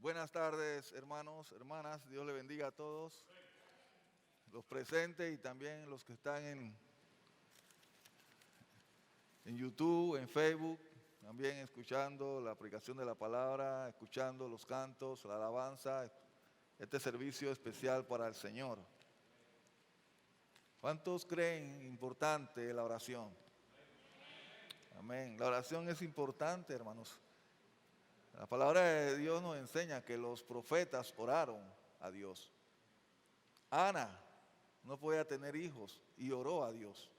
Buenas tardes, hermanos, hermanas. Dios le bendiga a todos, los presentes y también los que están en YouTube, en Facebook, también escuchando la predicación de la palabra, escuchando los cantos, la alabanza, este servicio especial para el Señor. ¿Cuántos creen importante la oración? Amén. La oración es importante, hermanos. La palabra de Dios nos enseña que los profetas oraron a Dios. Ana no podía tener hijos y oró a Dios.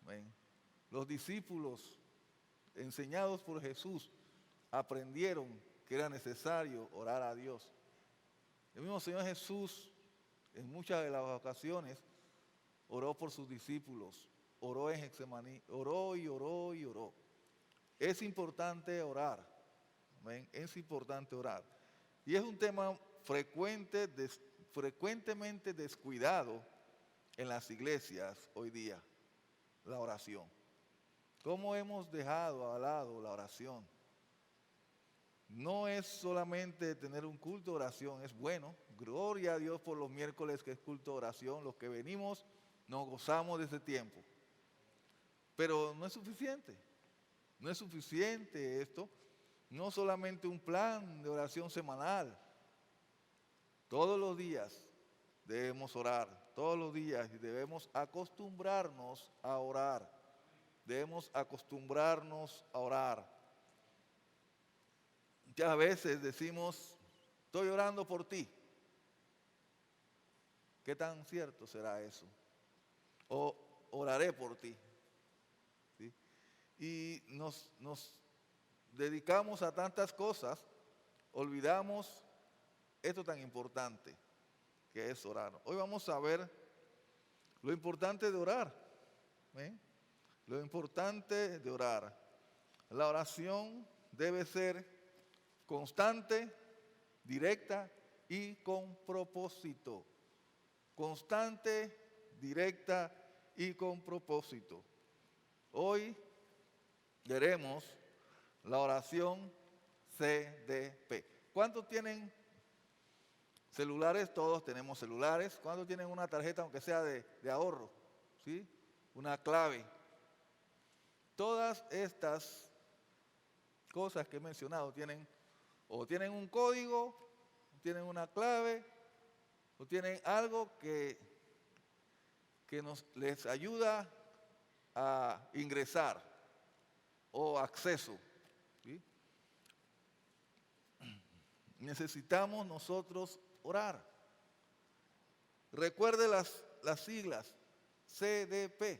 Amén. Los discípulos, enseñados por Jesús, aprendieron que era necesario orar a Dios. El mismo Señor Jesús, en muchas de las ocasiones, oró por sus discípulos, oró en Getsemaní, oró y oró y oró. Es importante orar. Amén. Es importante orar. Y es un tema frecuentemente descuidado en las iglesias hoy día, la oración. ¿Cómo hemos dejado al lado la oración? No es solamente tener un culto de oración, es bueno. Gloria a Dios por los miércoles que es culto de oración. Los que venimos nos gozamos de ese tiempo. Pero no es suficiente. No es suficiente esto. No solamente un plan de oración semanal. Todos los días debemos orar. Todos los días debemos acostumbrarnos a orar. Debemos acostumbrarnos a orar. Muchas veces decimos, estoy orando por ti. ¿Qué tan cierto será eso? O oraré por ti. ¿Sí? Y nos dedicamos a tantas cosas, olvidamos esto tan importante que es orar. Hoy vamos a ver lo importante de orar. ¿Eh? Lo importante de orar. La oración debe ser constante, directa y con propósito. Constante, directa y con propósito. Hoy veremos la oración CDP. ¿Cuántos tienen celulares? Todos tenemos celulares. ¿Cuántos tienen una tarjeta, aunque sea de ahorro? ¿Sí? Una clave. Todas estas cosas que he mencionado tienen un código, tienen una clave, o tienen algo que les ayuda a ingresar o acceso. ¿Sí? Necesitamos nosotros orar. Recuerde las siglas CDP.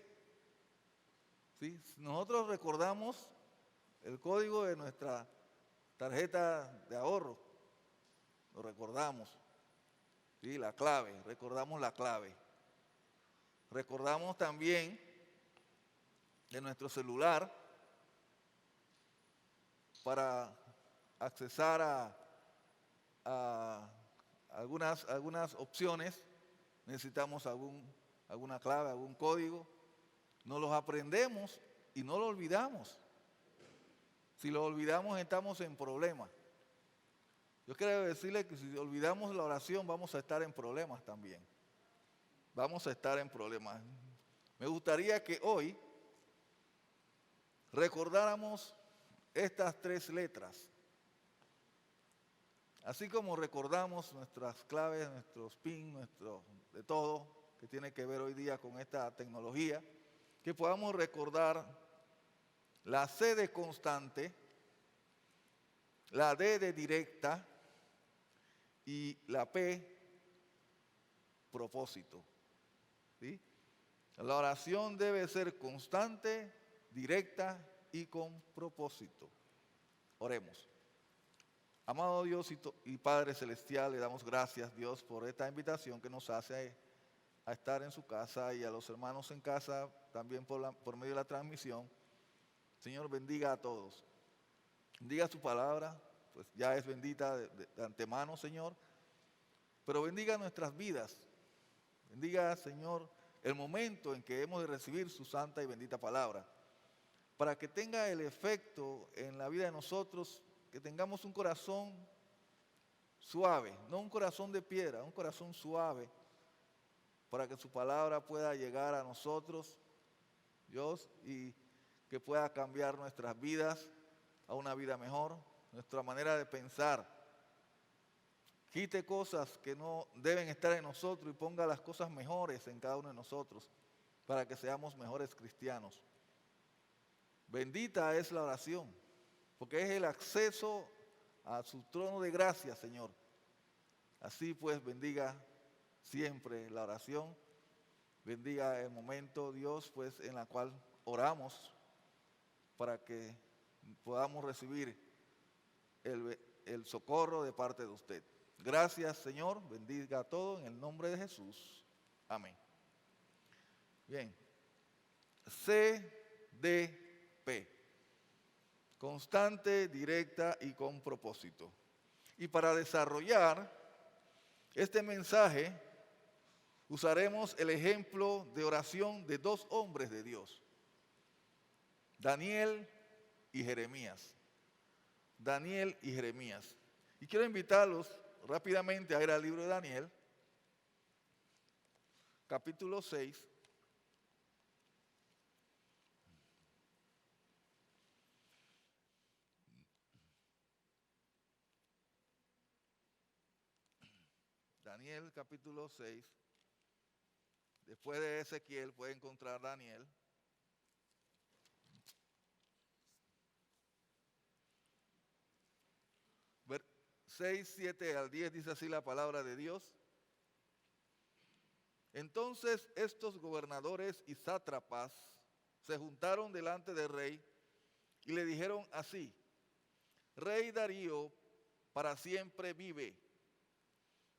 ¿Sí? Nosotros recordamos el código de nuestra tarjeta de ahorro. Lo recordamos. ¿Sí? La clave, recordamos la clave. Recordamos también de nuestro celular para accesar a algunas opciones. Necesitamos alguna clave, algún código. Nos los aprendemos y no lo olvidamos. Si lo olvidamos estamos en problemas. Yo quiero decirle que si olvidamos la oración vamos a estar en problemas también. Vamos a estar en problemas. Me gustaría que hoy recordáramos estas 3 letras. Así como recordamos nuestras claves, nuestros PIN, de todo que tiene que ver hoy día con esta tecnología, que podamos recordar la C de constante, la D de directa y la P, propósito. ¿Sí? La oración debe ser constante, directa y con propósito. Oremos. Amado Dios y Padre Celestial, le damos gracias, Dios, por esta invitación que nos hace a estar en su casa y a los hermanos en casa, también por medio de la transmisión. Señor, bendiga a todos. Bendiga su palabra, pues ya es bendita de antemano, Señor. Pero bendiga nuestras vidas. Bendiga, Señor, el momento en que hemos de recibir su santa y bendita palabra. Para que tenga el efecto en la vida de nosotros, que tengamos un corazón suave, no un corazón de piedra, un corazón suave, para que su palabra pueda llegar a nosotros, Dios, y que pueda cambiar nuestras vidas a una vida mejor, nuestra manera de pensar. Quite cosas que no deben estar en nosotros y ponga las cosas mejores en cada uno de nosotros, para que seamos mejores cristianos. Bendita es la oración, porque es el acceso a su trono de gracia, Señor. Así pues, bendiga siempre la oración, bendiga el momento, Dios, pues en la cual oramos para que podamos recibir el socorro de parte de usted. Gracias, Señor, bendiga a todos en el nombre de Jesús. Amén. Bien, CDP, constante, directa y con propósito. Y para desarrollar este mensaje, usaremos el ejemplo de oración de dos hombres de Dios, Daniel y Jeremías. Daniel y Jeremías. Y quiero invitarlos rápidamente a ir al libro de Daniel, capítulo 6. Daniel capítulo 6. Después de Ezequiel puede encontrar Daniel. Ver 6, 7 al 10 dice así la palabra de Dios. Entonces estos gobernadores y sátrapas se juntaron delante del rey y le dijeron así: Rey Darío, para siempre vive.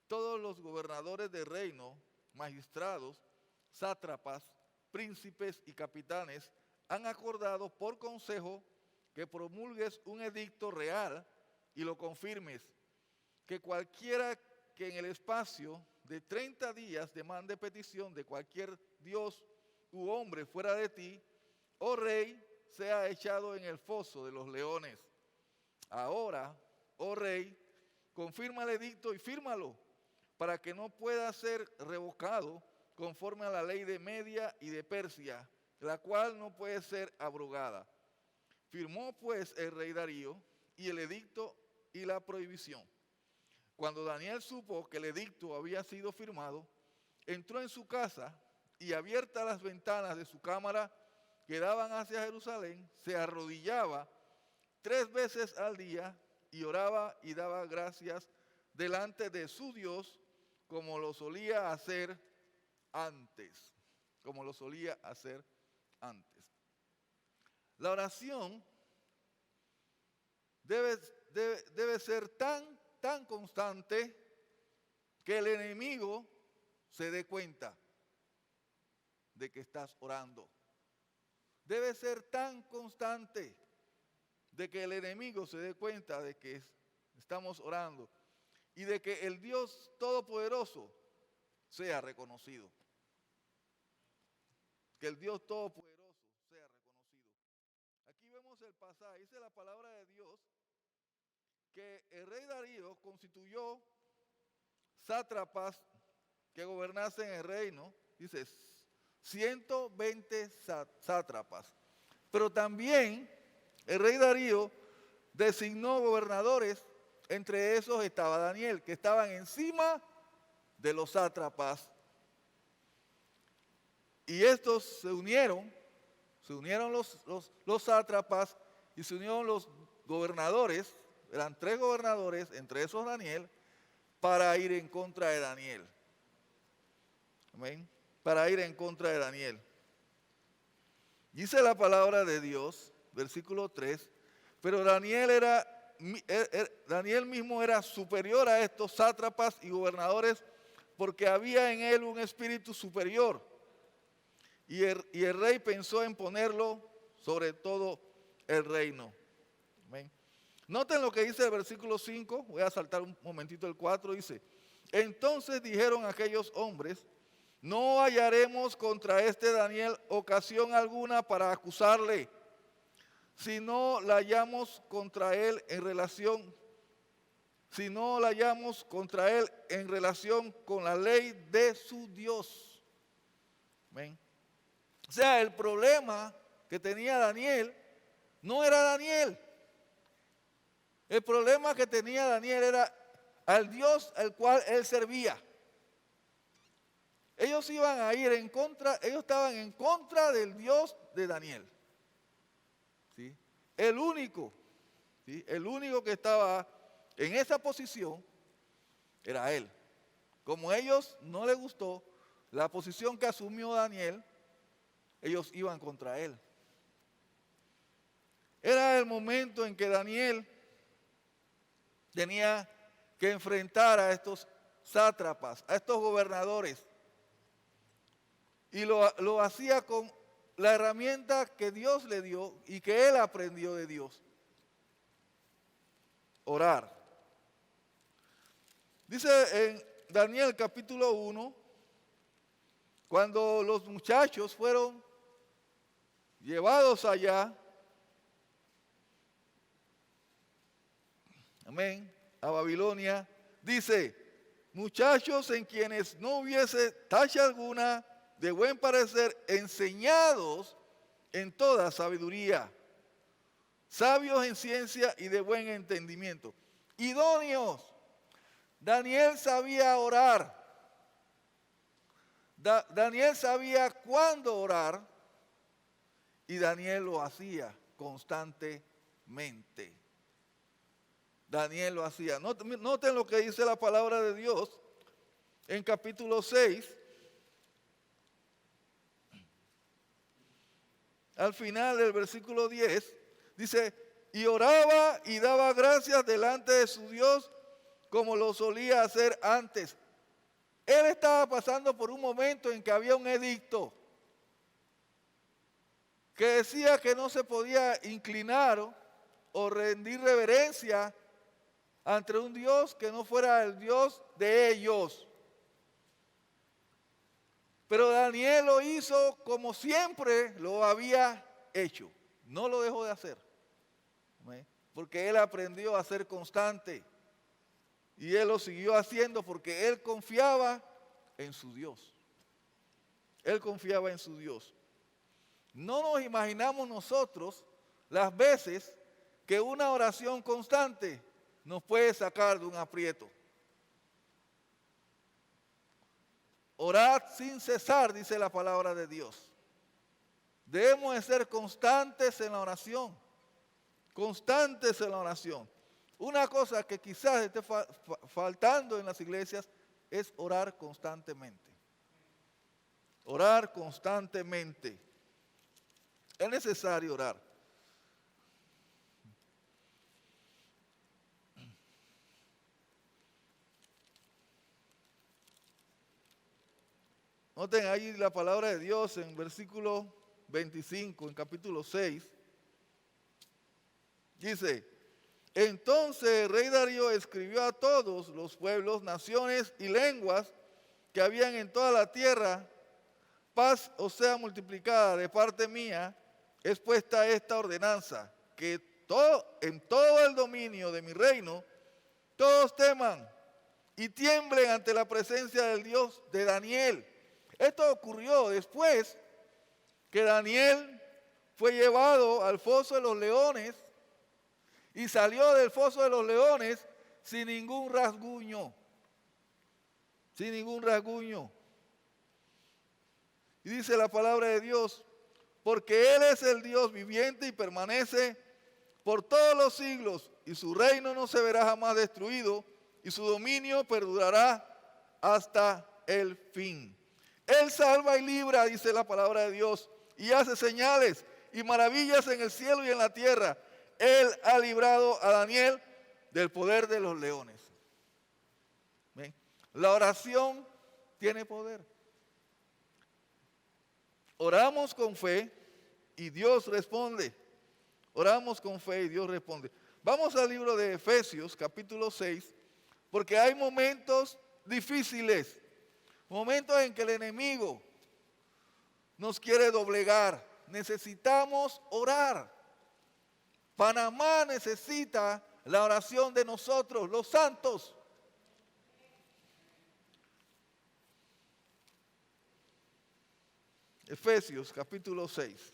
Todos los gobernadores del reino, magistrados, sátrapas, príncipes y capitanes han acordado por consejo que promulgues un edicto real y lo confirmes, que cualquiera que en el espacio de 30 días demande petición de cualquier dios u hombre fuera de ti, oh rey, sea echado en el foso de los leones. Ahora, oh rey, confirma el edicto y fírmalo, para que no pueda ser revocado conforme a la ley de Media y de Persia, la cual no puede ser abrogada. Firmó pues el rey Darío y el edicto y la prohibición. Cuando Daniel supo que el edicto había sido firmado, entró en su casa y abiertas las ventanas de su cámara que daban hacia Jerusalén, se arrodillaba 3 veces al día y oraba y daba gracias delante de su Dios, como lo solía hacer antes. Como lo solía hacer antes. La oración debe ser tan constante que el enemigo se dé cuenta de que estás orando. Debe ser tan constante de que el enemigo se dé cuenta de que estamos orando y de que el Dios Todopoderoso sea reconocido. Que el Dios Todopoderoso sea reconocido. Aquí vemos el pasaje, dice la palabra de Dios, que el rey Darío constituyó sátrapas que gobernasen el reino, dice 120 sátrapas. Pero también el rey Darío designó gobernadores, entre esos estaba Daniel, que estaban encima de los sátrapas. Y estos se unieron los sátrapas y se unieron los gobernadores, eran 3 gobernadores, entre esos Daniel, para ir en contra de Daniel. Amén. Para ir en contra de Daniel. Dice la palabra de Dios, versículo 3, pero Daniel mismo era superior a estos sátrapas y gobernadores porque había en él un espíritu superior. Y el rey pensó en ponerlo sobre todo el reino. Amén. Noten lo que dice el versículo 5, voy a saltar un momentito el 4, dice: entonces dijeron aquellos hombres: no hallaremos contra este Daniel ocasión alguna para acusarle, si no la hallamos contra él en relación si no la hallamos contra él en relación con la ley de su Dios. ¿Ven? O sea, el problema que tenía Daniel no era Daniel. El problema que tenía Daniel era al Dios al cual él servía. Ellos iban a ir en contra, ellos estaban en contra del Dios de Daniel. ¿Sí? El único que estaba en esa posición era él. Como a ellos no les gustó la posición que asumió Daniel, ellos iban contra él. Era el momento en que Daniel tenía que enfrentar a estos sátrapas, a estos gobernadores. Y lo hacía con la herramienta que Dios le dio y que él aprendió de Dios. Orar. Dice en Daniel capítulo 1, cuando los muchachos fueron llevados allá, amén, a Babilonia, dice, muchachos en quienes no hubiese tacha alguna, de buen parecer, enseñados en toda sabiduría, sabios en ciencia y de buen entendimiento, idóneos. Daniel sabía orar. Daniel sabía cuándo orar y Daniel lo hacía constantemente. Daniel lo hacía. Noten lo que dice la palabra de Dios en capítulo 6. Al final del versículo 10, dice, y oraba y daba gracias delante de su Dios como lo solía hacer antes. Él estaba pasando por un momento en que había un edicto que decía que no se podía inclinar o rendir reverencia ante un Dios que no fuera el Dios de ellos. Pero Daniel lo hizo como siempre lo había hecho. No lo dejó de hacer. Porque él aprendió a ser constante. Y él lo siguió haciendo porque él confiaba en su Dios. Él confiaba en su Dios. No nos imaginamos nosotros las veces que una oración constante nos puede sacar de un aprieto. Orad sin cesar, dice la palabra de Dios. Debemos de ser constantes en la oración. Constantes en la oración. Una cosa que quizás esté faltando en las iglesias es orar constantemente. Orar constantemente. Es necesario orar. Noten ahí la palabra de Dios en versículo 25, en capítulo 6. Dice, entonces el rey Darío escribió a todos los pueblos, naciones y lenguas que habían en toda la tierra, paz os sea multiplicada de parte mía, es puesta esta ordenanza, que en todo el dominio de mi reino, todos teman y tiemblen ante la presencia del Dios de Daniel. Esto ocurrió después que Daniel fue llevado al foso de los leones y salió del foso de los leones sin ningún rasguño. Sin ningún rasguño. Y dice la palabra de Dios, porque Él es el Dios viviente y permanece por todos los siglos, y su reino no se verá jamás destruido, y su dominio perdurará hasta el fin. Él salva y libra, dice la palabra de Dios, y hace señales y maravillas en el cielo y en la tierra. Él ha librado a Daniel del poder de los leones. ¿Ven? La oración tiene poder. Oramos con fe y Dios responde. Oramos con fe y Dios responde. Vamos al libro de Efesios, capítulo 6, porque hay momentos difíciles, momentos en que el enemigo nos quiere doblegar. Necesitamos orar. Panamá necesita la oración de nosotros, los santos. Efesios capítulo 6.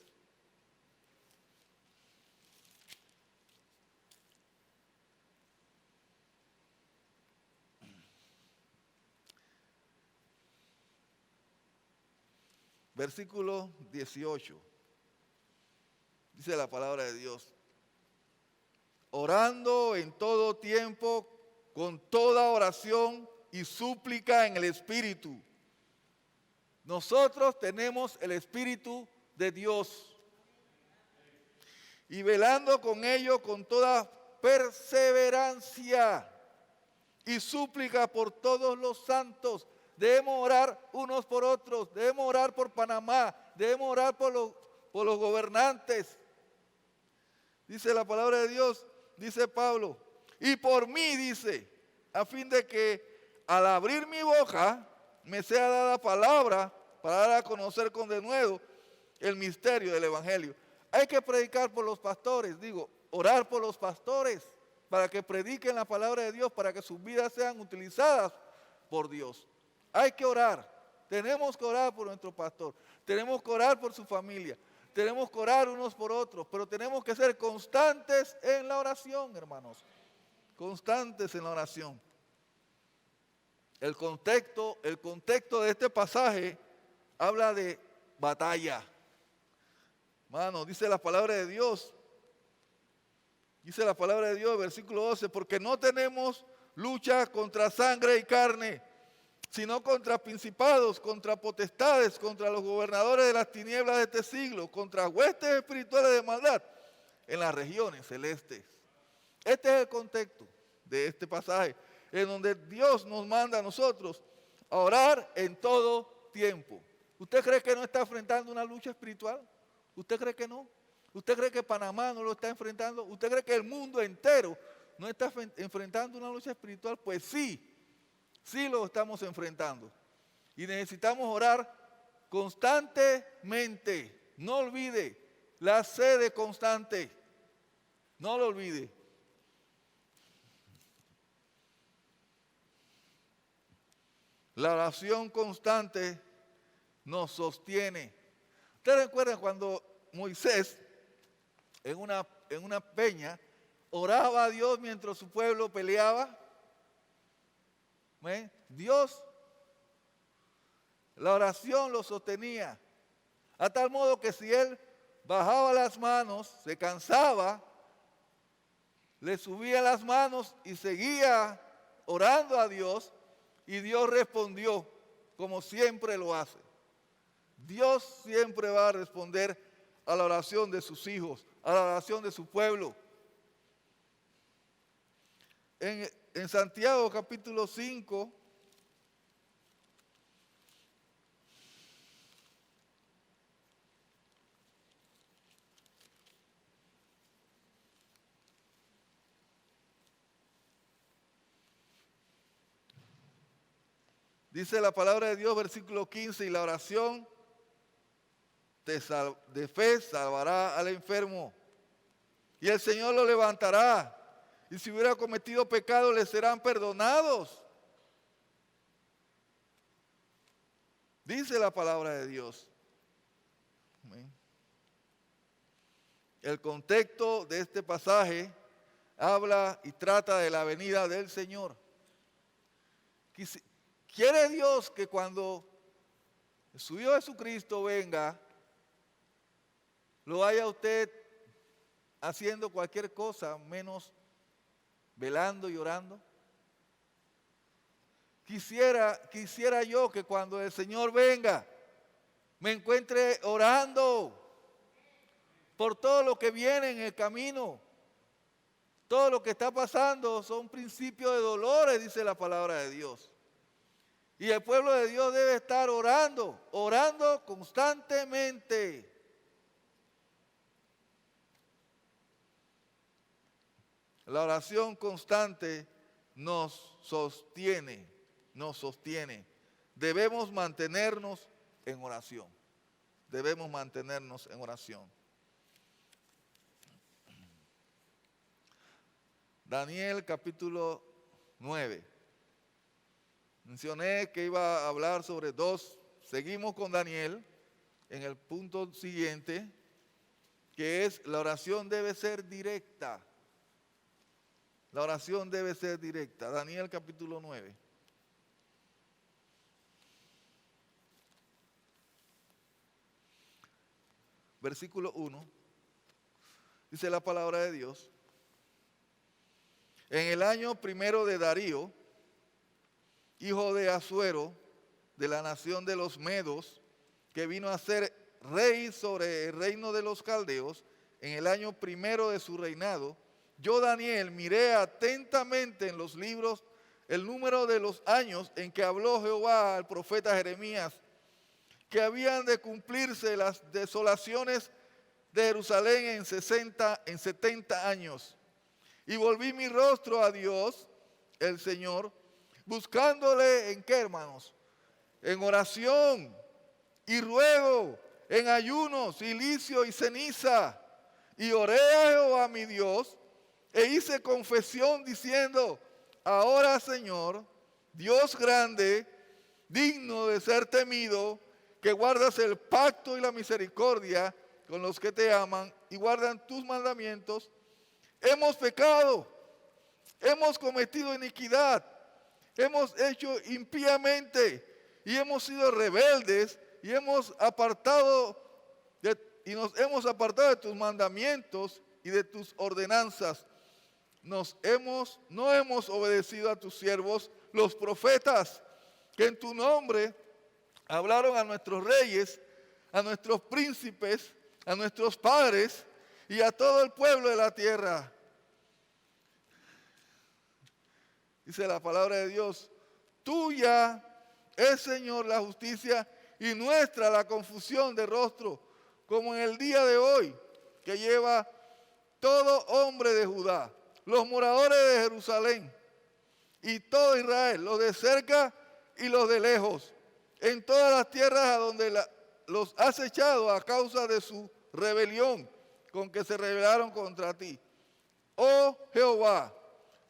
Versículo 18. Dice la palabra de Dios. Orando en todo tiempo, con toda oración y súplica en el Espíritu. Nosotros tenemos el Espíritu de Dios. Y velando con ello con toda perseverancia y súplica por todos los santos. Debemos orar unos por otros, debemos orar por Panamá, debemos orar por los gobernantes. Dice la palabra de Dios, dice Pablo, y por mí, dice, a fin de que al abrir mi boca me sea dada palabra para dar a conocer con denuedo el misterio del Evangelio. Hay que predicar por los pastores, orar por los pastores para que prediquen la palabra de Dios, para que sus vidas sean utilizadas por Dios. Hay que orar, tenemos que orar por nuestro pastor, tenemos que orar por su familia, tenemos que orar unos por otros, pero tenemos que ser constantes en la oración, hermanos, constantes en la oración. El contexto de este pasaje habla de batalla. Hermano, dice la palabra de Dios, versículo 12, porque no tenemos lucha contra sangre y carne, sino contra principados, contra potestades, contra los gobernadores de las tinieblas de este siglo, contra huestes espirituales de maldad en las regiones celestes. Este es el contexto de este pasaje, en donde Dios nos manda a nosotros a orar en todo tiempo. ¿Usted cree que no está enfrentando una lucha espiritual? ¿Usted cree que no? ¿Usted cree que Panamá no lo está enfrentando? ¿Usted cree que el mundo entero no está enfrentando una lucha espiritual? Pues sí. Sí lo estamos enfrentando y necesitamos orar constantemente. No olvide la sede constante. No lo olvide. La oración constante nos sostiene. ¿Ustedes recuerdan cuando Moisés en una peña oraba a Dios mientras su pueblo peleaba? Dios, la oración lo sostenía, a tal modo que si él bajaba las manos, se cansaba, le subía las manos y seguía orando a Dios, y Dios respondió como siempre lo hace. Dios siempre va a responder a la oración de sus hijos, a la oración de su pueblo. En Santiago capítulo 5, dice la palabra de Dios, versículo 15, y la oración de fe salvará al enfermo, y el Señor lo levantará. Y si hubiera cometido pecado, le serán perdonados. Dice la palabra de Dios. Amén. El contexto de este pasaje habla y trata de la venida del Señor. Quiere Dios que cuando su Hijo Jesucristo venga, lo haya usted haciendo cualquier cosa menos velando y orando. Quisiera yo que cuando el Señor venga me encuentre orando por todo lo que viene en el camino. Todo lo que está pasando son principios de dolores, dice la palabra de Dios. Y el pueblo de Dios debe estar orando constantemente. La oración constante nos sostiene. Debemos mantenernos en oración. Daniel capítulo 9. Mencioné que iba a hablar sobre dos. Seguimos con Daniel en el punto siguiente, que es la oración debe ser directa. La oración debe ser directa. Daniel capítulo 9. Versículo 1. Dice la palabra de Dios. En el año primero de Darío, hijo de Asuero, de la nación de los Medos, que vino a ser rey sobre el reino de los caldeos, en el año primero de su reinado, yo, Daniel, miré atentamente en los libros el número de los años en que habló Jehová al profeta Jeremías, que habían de cumplirse las desolaciones de Jerusalén en 70 años. Y volví mi rostro a Dios, el Señor, buscándole en qué, hermanos, en oración y ruego, en ayuno, silicio y ceniza. Y oré a Jehová mi Dios, e hice confesión diciendo, ahora Señor, Dios grande, digno de ser temido, que guardas el pacto y la misericordia con los que te aman y guardan tus mandamientos, hemos pecado, hemos cometido iniquidad, hemos hecho impíamente y hemos sido rebeldes y nos hemos apartado de tus mandamientos y de tus ordenanzas. No hemos obedecido a tus siervos, los profetas, que en tu nombre hablaron a nuestros reyes, a nuestros príncipes, a nuestros padres y a todo el pueblo de la tierra. Dice la palabra de Dios, tuya es, Señor, la justicia y nuestra la confusión de rostro, como en el día de hoy, que lleva todo hombre de Judá, los moradores de Jerusalén y todo Israel, los de cerca y los de lejos, en todas las tierras a donde los has echado a causa de su rebelión con que se rebelaron contra ti. Oh Jehová,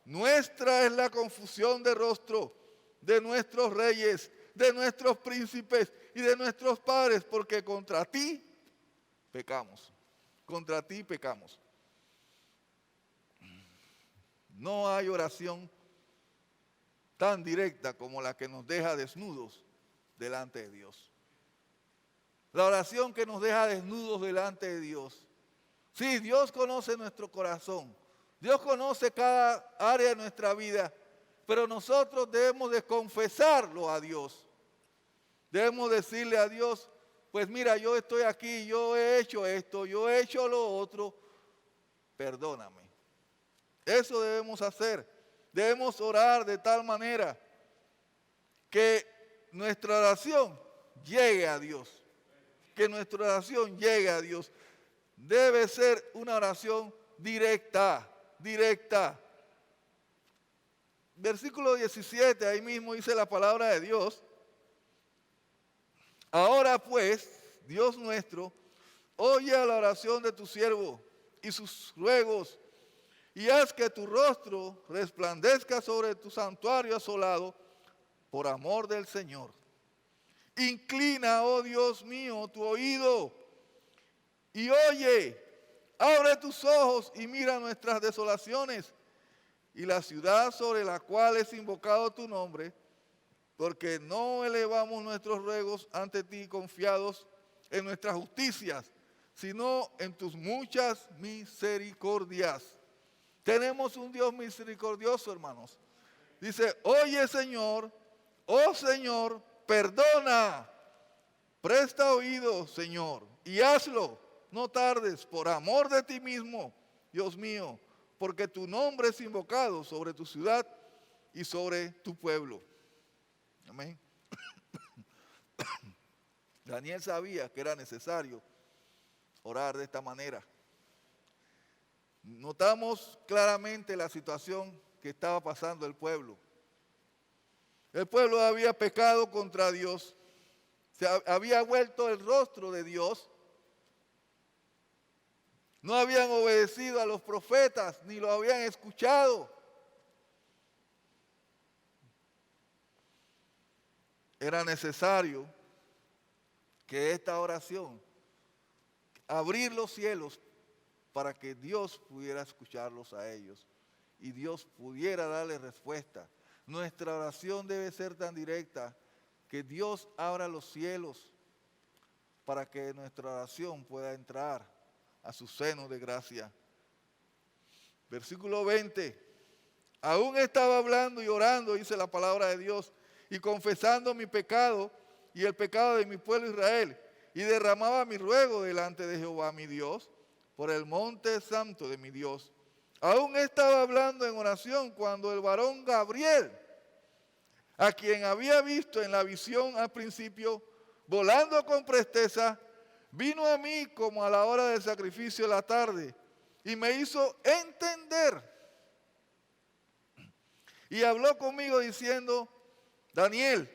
nuestra es la confusión de rostro de nuestros reyes, de nuestros príncipes y de nuestros padres, porque contra ti pecamos. Contra ti pecamos. No hay oración tan directa como la que nos deja desnudos delante de Dios. La oración que nos deja desnudos delante de Dios. Sí, Dios conoce nuestro corazón. Dios conoce cada área de nuestra vida, pero nosotros debemos de confesarlo a Dios. Debemos decirle a Dios, pues mira, yo estoy aquí, yo he hecho esto, yo he hecho lo otro, perdóname. Eso debemos hacer. Debemos orar de tal manera que nuestra oración llegue a Dios. Que nuestra oración llegue a Dios. Debe ser una oración directa. Versículo 17, ahí mismo dice la palabra de Dios. Ahora pues, Dios nuestro, oye a la oración de tu siervo y sus ruegos, y haz que tu rostro resplandezca sobre tu santuario asolado por amor del Señor. Inclina, oh Dios mío, tu oído y oye, abre tus ojos y mira nuestras desolaciones y la ciudad sobre la cual es invocado tu nombre, porque no elevamos nuestros ruegos ante ti confiados en nuestras justicias, sino en tus muchas misericordias. Tenemos un Dios misericordioso, hermanos. Dice, oye Señor, oh Señor, perdona, presta oído, Señor, y hazlo, no tardes, por amor de ti mismo, Dios mío, porque tu nombre es invocado sobre tu ciudad y sobre tu pueblo. Amén. Daniel sabía que era necesario orar de esta manera. Notamos claramente la situación que estaba pasando el pueblo. El pueblo había pecado contra Dios, se había vuelto el rostro de Dios No habían obedecido a los profetas, ni lo habían escuchado. Era necesario que esta oración, abrir los cielos para que Dios pudiera escucharlos a ellos y Dios pudiera darle respuesta. Nuestra oración debe ser tan directa que Dios abra los cielos para que nuestra oración pueda entrar a su seno de gracia. Versículo 20. Aún estaba hablando y orando, dice la palabra de Dios, y confesando mi pecado y el pecado de mi pueblo Israel, y derramaba mi ruego delante de Jehová mi Dios, por el monte santo de mi Dios. Aún estaba hablando en oración cuando el varón Gabriel, a quien había visto en la visión al principio, volando con presteza, vino a mí como a la hora del sacrificio de la tarde, y me hizo entender. Y habló conmigo diciendo: Daniel,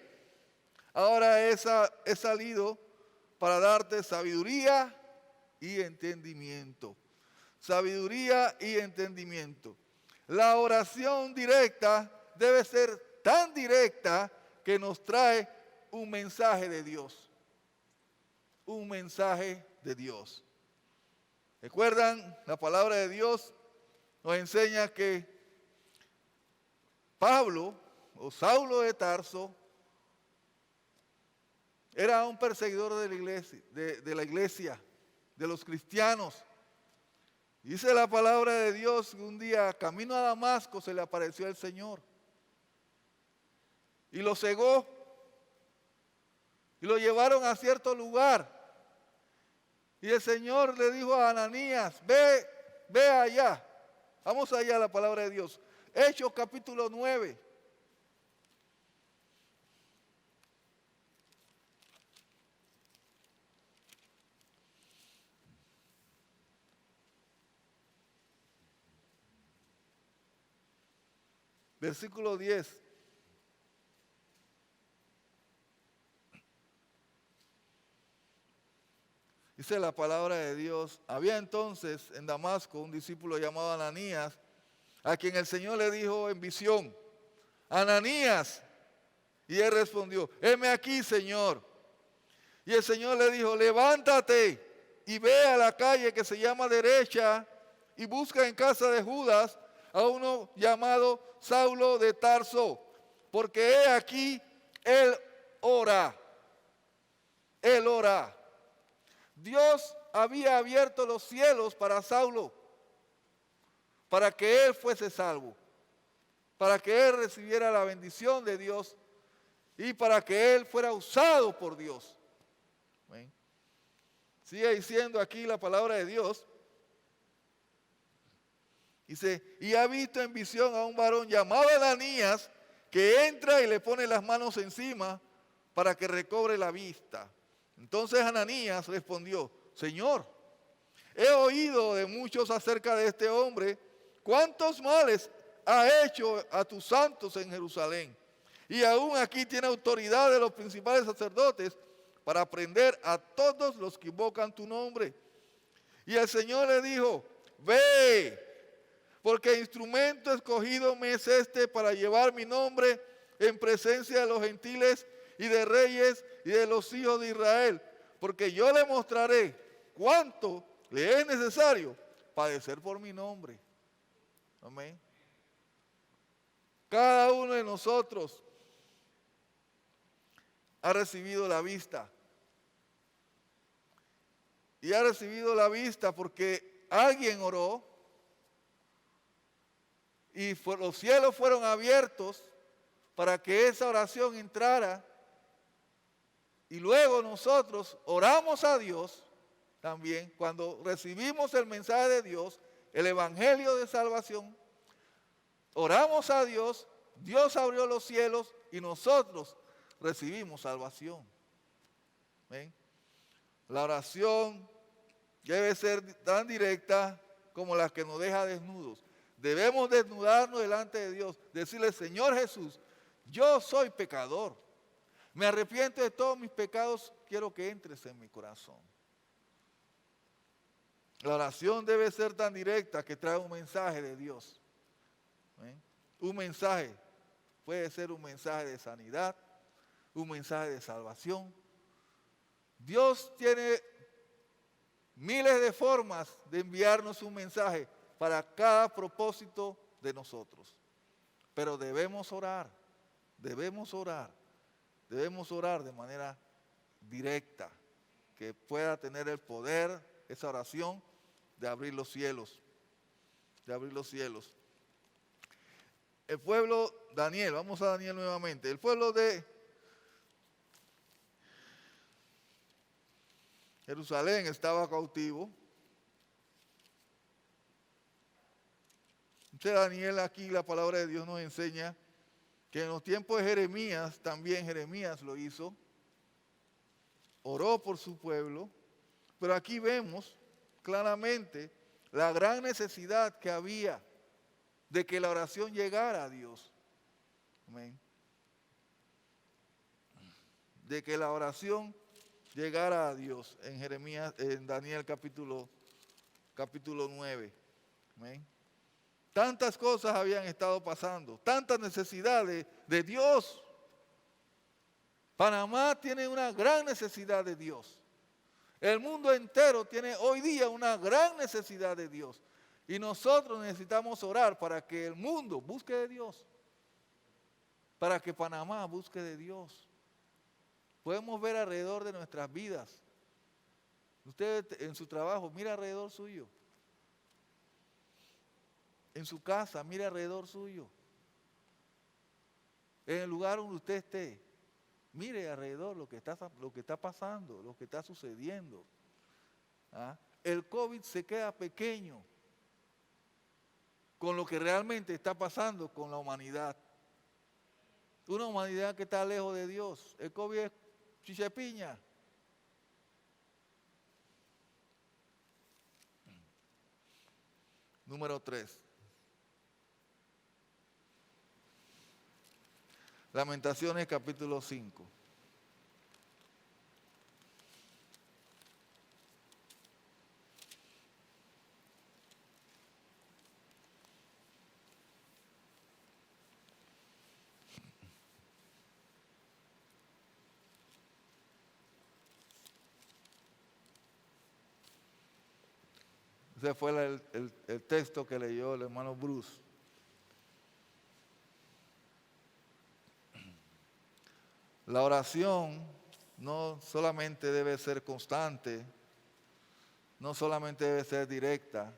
ahora he salido para darte sabiduría y entendimiento. Sabiduría y entendimiento. La oración directa debe ser tan directa que nos trae un mensaje de Dios. Un mensaje de Dios. ¿Recuerdan? La palabra de Dios nos enseña que Pablo o Saulo de Tarso era un perseguidor de la iglesia, de los cristianos. Dice la palabra de Dios que un día camino a Damasco se le apareció el Señor y lo cegó y lo llevaron a cierto lugar. Y el Señor le dijo a Ananías: ve allá. Vamos allá a la palabra de Dios. Hechos capítulo 9. Versículo 10. Dice la palabra de Dios: había entonces en Damasco un discípulo llamado Ananías, a quien el Señor le dijo en visión: Ananías. Y él respondió: heme aquí, Señor. Y el Señor le dijo: levántate y ve a la calle que se llama Derecha y busca en casa de Judas a uno llamado Saulo de Tarso, porque he aquí, él ora. Él ora. Dios había abierto los cielos para Saulo, para que él fuese salvo, para que él recibiera la bendición de Dios y para que él fuera usado por Dios. ¿Ven? Sigue diciendo aquí la palabra de Dios. Dice: y ha visto en visión a un varón llamado Ananías, que entra y le pone las manos encima para que recobre la vista. Entonces Ananías respondió: Señor, he oído de muchos acerca de este hombre, cuántos males ha hecho a tus santos en Jerusalén. Y aún aquí tiene autoridad de los principales sacerdotes para prender a todos los que invocan tu nombre. Y el Señor le dijo: ve, porque instrumento escogido me es este para llevar mi nombre en presencia de los gentiles y de reyes y de los hijos de Israel, porque yo le mostraré cuánto le es necesario padecer por mi nombre. Amén. Cada uno de nosotros ha recibido la vista. Y ha recibido la vista porque alguien oró y los cielos fueron abiertos para que esa oración entrara. Y luego nosotros oramos a Dios también. Cuando recibimos el mensaje de Dios, el evangelio de salvación, oramos a Dios, Dios abrió los cielos y nosotros recibimos salvación. ¿Ven? La oración debe ser tan directa como la que nos deja desnudos. Debemos desnudarnos delante de Dios, decirle: Señor Jesús, yo soy pecador. Me arrepiento de todos mis pecados, quiero que entres en mi corazón. La oración debe ser tan directa que trae un mensaje de Dios. ¿Ven? Un mensaje. Puede ser un mensaje de sanidad, un mensaje de salvación. Dios tiene miles de formas de enviarnos un mensaje para cada propósito de nosotros. Pero debemos orar de manera directa, que pueda tener el poder, esa oración, de abrir los cielos. El pueblo, Daniel, vamos a Daniel nuevamente. El pueblo de Jerusalén estaba cautivo. Entonces Daniel, aquí la palabra de Dios nos enseña que en los tiempos de Jeremías, también Jeremías lo hizo, oró por su pueblo, pero aquí vemos claramente la gran necesidad que había de que la oración llegara a Dios. Amén. De que la oración llegara a Dios en Daniel capítulo 9. Amén. Tantas cosas habían estado pasando, tantas necesidades de Dios. Panamá tiene una gran necesidad de Dios. El mundo entero tiene hoy día una gran necesidad de Dios. Y nosotros necesitamos orar para que el mundo busque de Dios. Para que Panamá busque de Dios. Podemos ver alrededor de nuestras vidas. Usted en su trabajo, mira alrededor suyo. En su casa, mire alrededor suyo. En el lugar donde usted esté, mire alrededor lo que está pasando, lo que está sucediendo. ¿Ah? El COVID se queda pequeño con lo que realmente está pasando con la humanidad. Una humanidad que está lejos de Dios. El COVID es chichepiña. Número 3. Lamentaciones capítulo 5. Ese fue el texto que leyó el hermano Bruce. La oración no solamente debe ser constante, no solamente debe ser directa,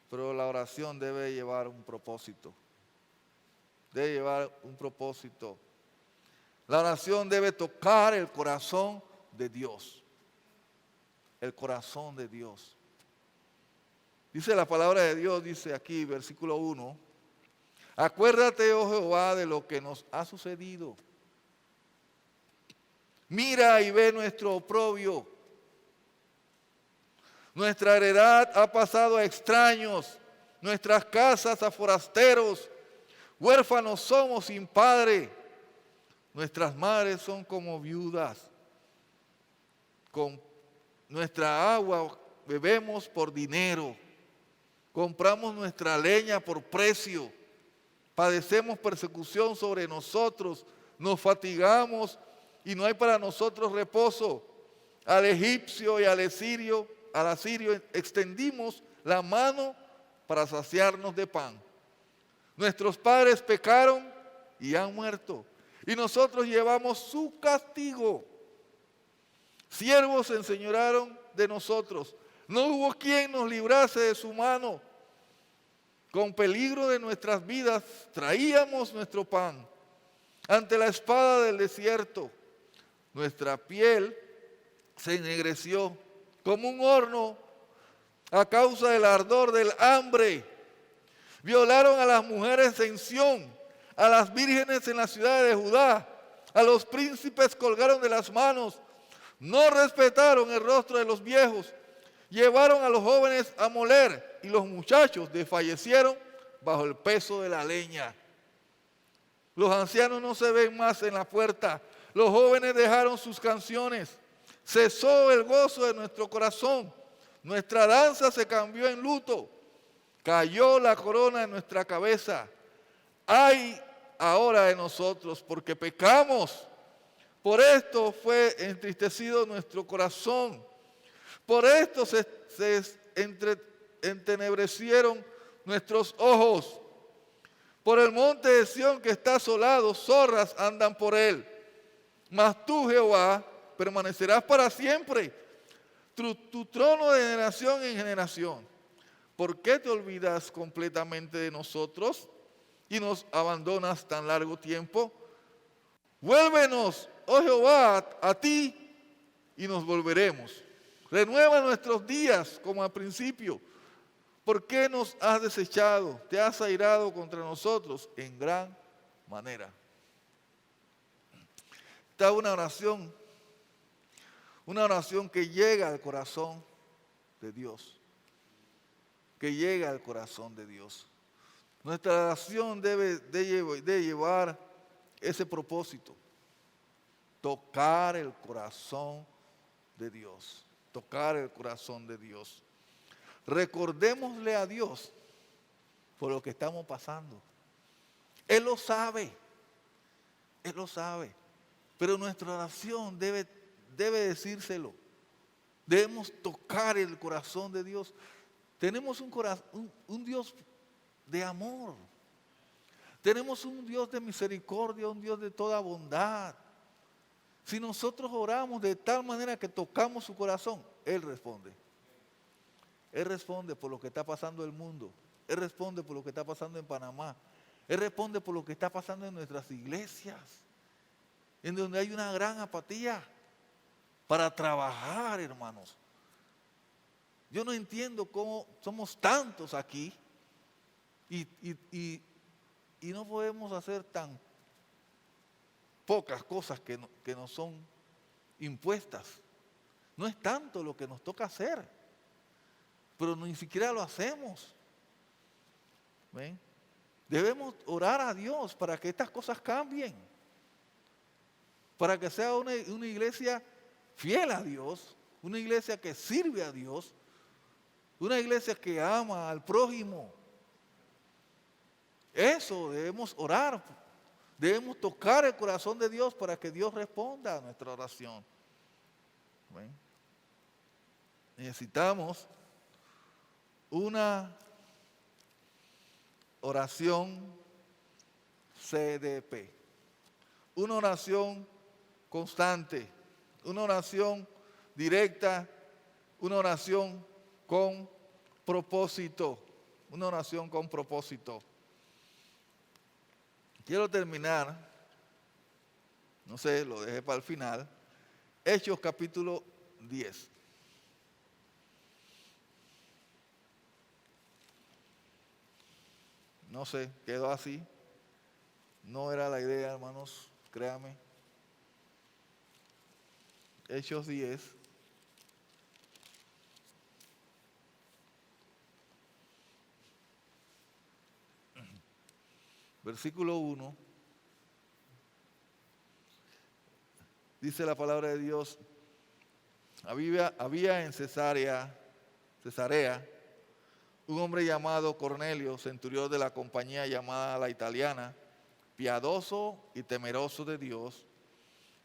pero la oración debe llevar un propósito. Debe llevar un propósito. La oración debe tocar el corazón de Dios. El corazón de Dios. Dice la palabra de Dios, dice aquí, versículo 1. Acuérdate, oh Jehová, de lo que nos ha sucedido. Mira y ve nuestro oprobio. Nuestra heredad ha pasado a extraños, nuestras casas a forasteros. Huérfanos somos sin padre. Nuestras madres son como viudas. Con nuestra agua bebemos por dinero. Compramos nuestra leña por precio. Padecemos persecución sobre nosotros. Nos fatigamos y no hay para nosotros reposo. Al egipcio y al asirio extendimos la mano para saciarnos de pan. Nuestros padres pecaron y han muerto, y nosotros llevamos su castigo. Siervos se enseñorearon de nosotros. No hubo quien nos librase de su mano. Con peligro de nuestras vidas traíamos nuestro pan. Ante la espada del desierto, nuestra piel se ennegreció como un horno a causa del ardor del hambre. Violaron a las mujeres en Sión, a las vírgenes en las ciudades de Judá. A los príncipes colgaron de las manos. No respetaron el rostro de los viejos. Llevaron a los jóvenes a moler y los muchachos desfallecieron bajo el peso de la leña. Los ancianos no se ven más en la puerta. Los jóvenes dejaron sus canciones. Cesó el gozo de nuestro corazón. Nuestra danza se cambió en luto. Cayó la corona en nuestra cabeza. ¡Ay ahora de nosotros, porque pecamos! Por esto fue entristecido nuestro corazón. Por esto se entenebrecieron nuestros ojos. Por el monte de Sión que está asolado, zorras andan por él. Mas tú, Jehová, permanecerás para siempre. Tu trono de generación en generación. ¿Por qué te olvidas completamente de nosotros y nos abandonas tan largo tiempo? Vuélvenos, oh Jehová, a ti y nos volveremos. Renueva nuestros días como al principio. ¿Por qué nos has desechado? Te has airado contra nosotros en gran manera. Esta es una oración que llega al corazón de Dios. Que llega al corazón de Dios. Nuestra oración debe de llevar ese propósito. Tocar el corazón de Dios. Tocar el corazón de Dios. Recordémosle a Dios por lo que estamos pasando. Él lo sabe. Él lo sabe. Pero nuestra oración debe decírselo. Debemos tocar el corazón de Dios. Tenemos un Dios de amor. Tenemos un Dios de misericordia, un Dios de toda bondad. Si nosotros oramos de tal manera que tocamos su corazón, Él responde. Él responde por lo que está pasando en el mundo. Él responde por lo que está pasando en Panamá. Él responde por lo que está pasando en nuestras iglesias, en donde hay una gran apatía para trabajar, hermanos. Yo no entiendo cómo somos tantos aquí y no podemos hacer tan pocas cosas que nos son impuestas. No es tanto lo que nos toca hacer, pero ni siquiera lo hacemos. ¿Ven? Debemos orar a Dios para que estas cosas cambien, para que sea una iglesia fiel a Dios, una iglesia que sirve a Dios, una iglesia que ama al prójimo. Eso debemos orar, debemos tocar el corazón de Dios para que Dios responda a nuestra oración. ¿Ven? Necesitamos una oración CDP, una oración constante, una oración directa, una oración con propósito, una oración con propósito. Quiero terminar, no sé, lo dejé para el final, Hechos capítulo 10. No sé, quedó así. No era la idea, hermanos, créanme. Hechos 10. Versículo 1. Dice la palabra de Dios. Había en Cesarea, un hombre llamado Cornelio, centurión de la compañía llamada La Italiana, piadoso y temeroso de Dios,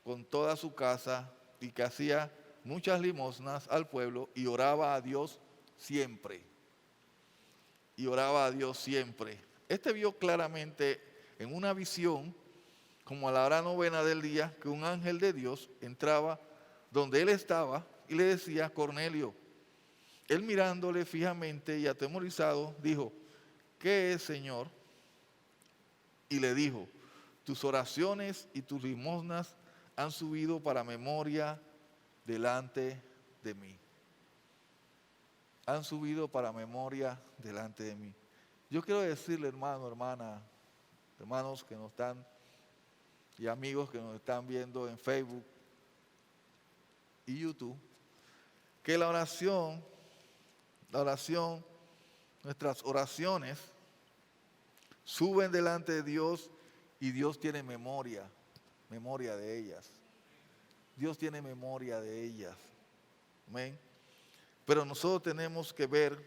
con toda su casa, y que hacía muchas limosnas al pueblo y oraba a Dios siempre. Y oraba a Dios siempre. Este vio claramente en una visión, como a la hora novena del día, que un ángel de Dios entraba donde él estaba y le decía: Cornelio. Él, mirándole fijamente y atemorizado, dijo: ¿qué es, Señor? Y le dijo: tus oraciones y tus limosnas han subido para memoria delante de mí. Han subido para memoria delante de mí. Yo quiero decirle, hermano, hermana, hermanos que nos están y amigos que nos están viendo en Facebook y YouTube, que la oración, nuestras oraciones suben delante de Dios y Dios tiene memoria de ellas. Dios tiene memoria de ellas. Amén. Pero nosotros tenemos que ver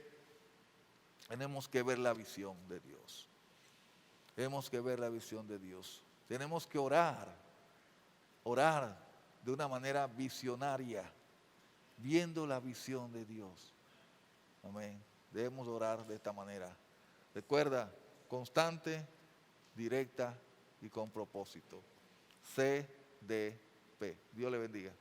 la visión de Dios. Tenemos que ver la visión de Dios. Tenemos que orar de una manera visionaria, viendo la visión de Dios. Amén. Debemos orar de esta manera. Recuerda, constante, directa y con propósito. CDP. Dios le bendiga.